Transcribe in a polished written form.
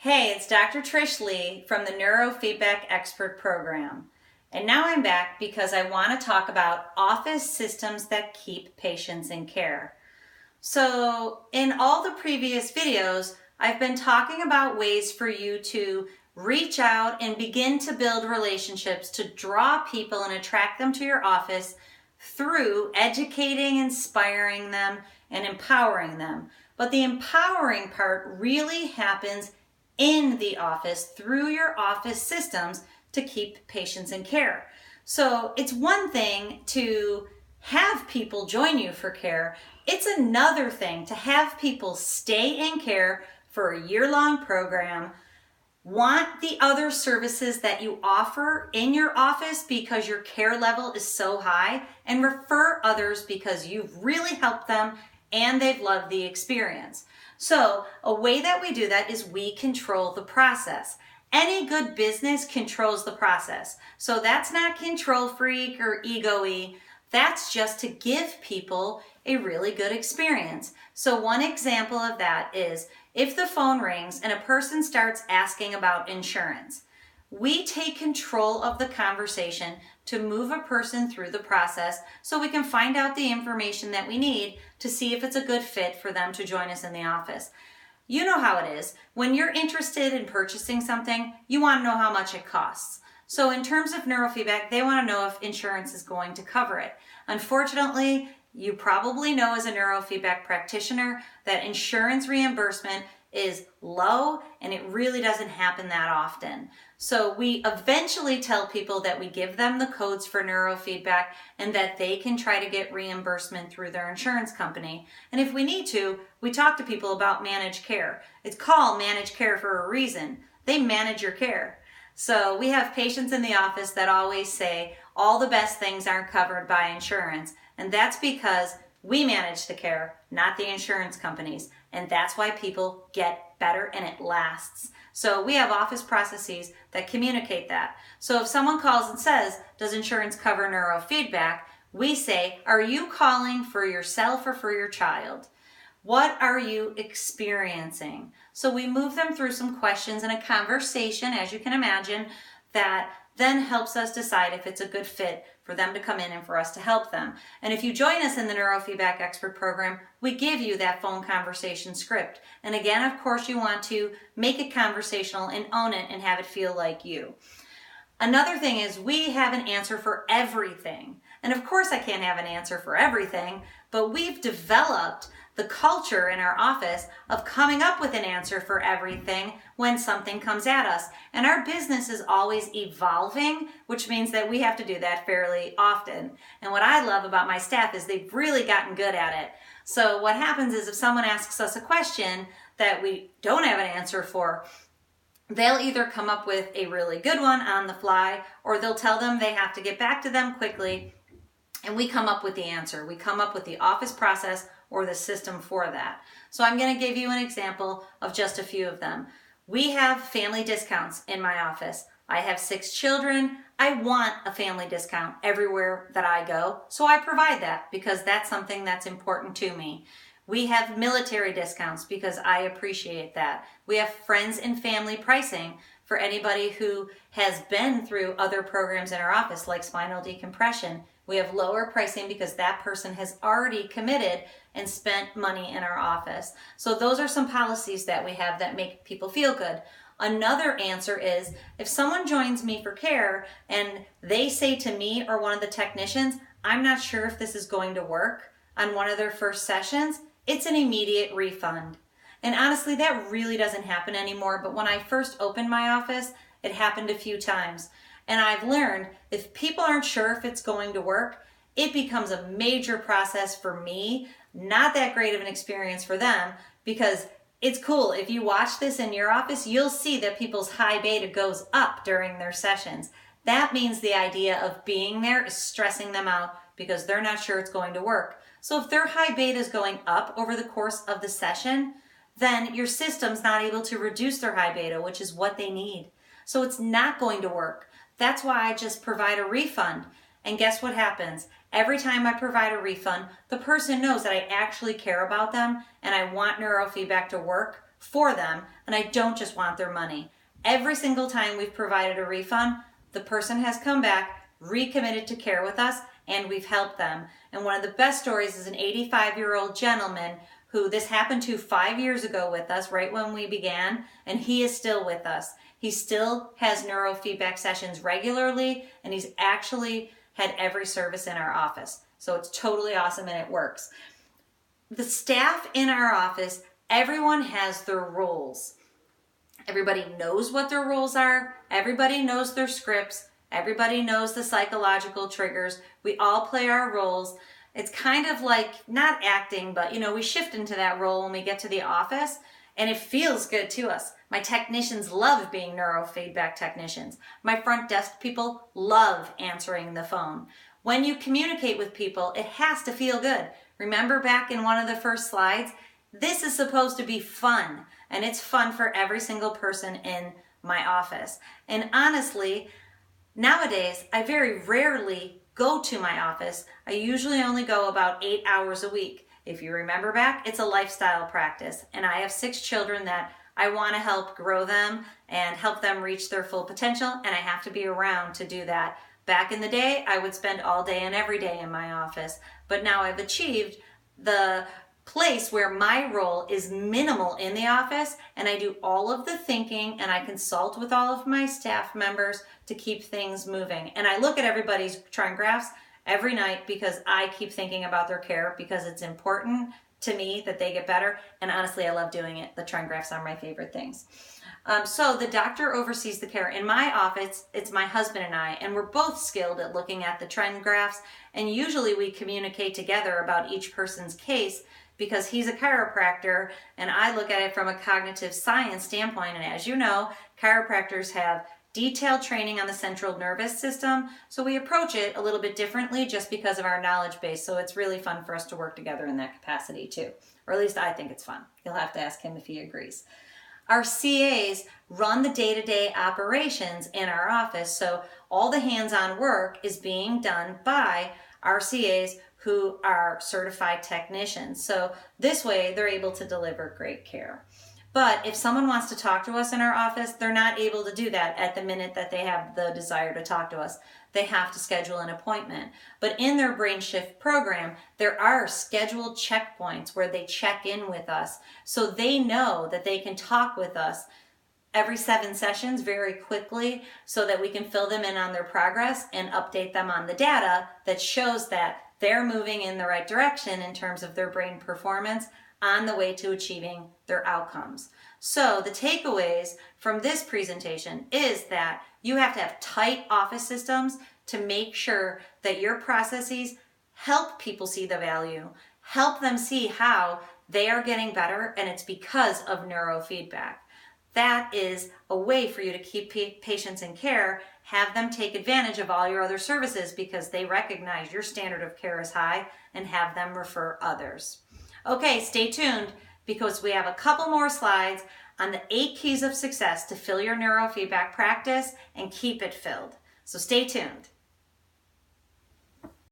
Hey, it's Dr. Trish Leigh from the Neurofeedback Expert Program. And now I'm back because I want to talk about office systems that keep patients in care. So in all the previous videos, I've been talking about ways for you to reach out and begin to build relationships to draw people and attract them to your office through educating, inspiring them, and empowering them. But the empowering part really happens in the office through your office systems to keep patients in care. So it's one thing to have people join you for care. It's another thing to have people stay in care for a year-long program, want the other services that you offer in your office because your care level is so high, and refer others because you've really helped them and they've loved the experience. So a way that we do that is we control the process. Any good business controls the process. So that's not control freak or ego-y. That's just to give people a really good experience. So one example of that is if the phone rings and a person starts asking about insurance, we take control of the conversation to move a person through the process so we can find out the information that we need to see if it's a good fit for them to join us in the office. You know how it is. When you're interested in purchasing something, you want to know how much it costs. So in terms of neurofeedback, they want to know if insurance is going to cover it. Unfortunately, you probably know as a neurofeedback practitioner that insurance reimbursement is low and it really doesn't happen that often. So we eventually tell people that we give them the codes for neurofeedback and that they can try to get reimbursement through their insurance company. And if we need to, we talk to people about managed care. It's called managed care for a reason. They manage your care. So we have patients in the office that always say all the best things aren't covered by insurance. And that's because we manage the care, not the insurance companies. And that's why people get better and it lasts. So we have office processes that communicate that. So if someone calls and says, does insurance cover neurofeedback? We say, are you calling for yourself or for your child? What are you experiencing? So we move them through some questions and a conversation, as you can imagine, that then helps us decide if it's a good fit for them to come in and for us to help them. And if you join us in the Neurofeedback Expert Program, we give you that phone conversation script. And again, of course, you want to make it conversational and own it and have it feel like you. Another thing is we have an answer for everything. And of course, I can't have an answer for everything, but we've developed the culture in our office of coming up with an answer for everything when something comes at us. And our business is always evolving, which means that we have to do that fairly often. And what I love about my staff is they've really gotten good at it. So what happens is if someone asks us a question that we don't have an answer for, they'll either come up with a really good one on the fly, or they'll tell them they have to get back to them quickly, and we come up with the answer. We come up with the office process or the system for that. So I'm going to give you an example of just a few of them. We have family discounts in my office. I have 6 children. I want a family discount everywhere that I go, so I provide that because that's something that's important to me. We have military discounts because I appreciate that. We have friends and family pricing for anybody who has been through other programs in our office like spinal decompression. We have lower pricing because that person has already committed and spent money in our office. So those are some policies that we have that make people feel good. Another answer is if someone joins me for care and they say to me or one of the technicians, I'm not sure if this is going to work on one of their first sessions, it's an immediate refund. And honestly, that really doesn't happen anymore. But when I first opened my office, it happened a few times. And I've learned if people aren't sure if it's going to work, it becomes a major process for me, not that great of an experience for them, because it's cool. If you watch this in your office, you'll see that people's high beta goes up during their sessions. That means the idea of being there is stressing them out because they're not sure it's going to work. So if their high beta is going up over the course of the session, then your system's not able to reduce their high beta, which is what they need. So it's not going to work. That's why I just provide a refund. And guess what happens? Every time I provide a refund, the person knows that I actually care about them and I want neurofeedback to work for them, and I don't just want their money. Every single time we've provided a refund, the person has come back, recommitted to care with us, and we've helped them. And one of the best stories is an 85-year-old gentleman who this happened to 5 years ago with us, right when we began, and he is still with us. He still has neurofeedback sessions regularly, and he's actually had every service in our office. So it's totally awesome and it works. The staff in our office, everyone has their roles. Everybody knows what their roles are. Everybody knows their scripts. Everybody knows the psychological triggers. We all play our roles. It's kind of like not acting, but we shift into that role when we get to the office, and it feels good to us. My technicians love being neurofeedback technicians. My front desk people love answering the phone. When you communicate with people, it has to feel good. Remember back in one of the first slides, this is supposed to be fun, and it's fun for every single person in my office. And honestly, nowadays, I very rarely go to my office. I usually only go about 8 hours a week. If you remember back, it's a lifestyle practice, and I have 6 children that I want to help grow them and help them reach their full potential, and I have to be around to do that. Back in the day, I would spend all day and every day in my office, but now I've achieved the place where my role is minimal in the office, and I do all of the thinking, and I consult with all of my staff members to keep things moving. And I look at everybody's trend graphs every night because I keep thinking about their care, because it's important to me that they get better. And honestly, I love doing it. The trend graphs are my favorite things. So the doctor oversees the care. In my office, it's my husband and I, and we're both skilled at looking at the trend graphs. And usually we communicate together about each person's case, because he's a chiropractor and I look at it from a cognitive science standpoint. And as you know, chiropractors have detailed training on the central nervous system, so we approach it a little bit differently just because of our knowledge base. So it's really fun for us to work together in that capacity too, or at least I think it's fun. You'll have to ask him if he agrees. Our CAs run the day-to-day operations in our office, so all the hands-on work is being done by our CAs who are certified technicians. So this way they're able to deliver great care. But if someone wants to talk to us in our office, they're not able to do that at the minute that they have the desire to talk to us. They have to schedule an appointment. But in their Brain Shift program, there are scheduled checkpoints where they check in with us, so they know that they can talk with us every 7 sessions very quickly, so that we can fill them in on their progress and update them on the data that shows that they're moving in the right direction in terms of their brain performance on the way to achieving their outcomes. So the takeaways from this presentation is that you have to have tight office systems to make sure that your processes help people see the value, help them see how they are getting better, and it's because of neurofeedback. That is a way for you to keep patients in care, have them take advantage of all your other services because they recognize your standard of care is high, and have them refer others. Okay, stay tuned because we have a couple more slides on the 8 keys of success to fill your neurofeedback practice and keep it filled. So stay tuned.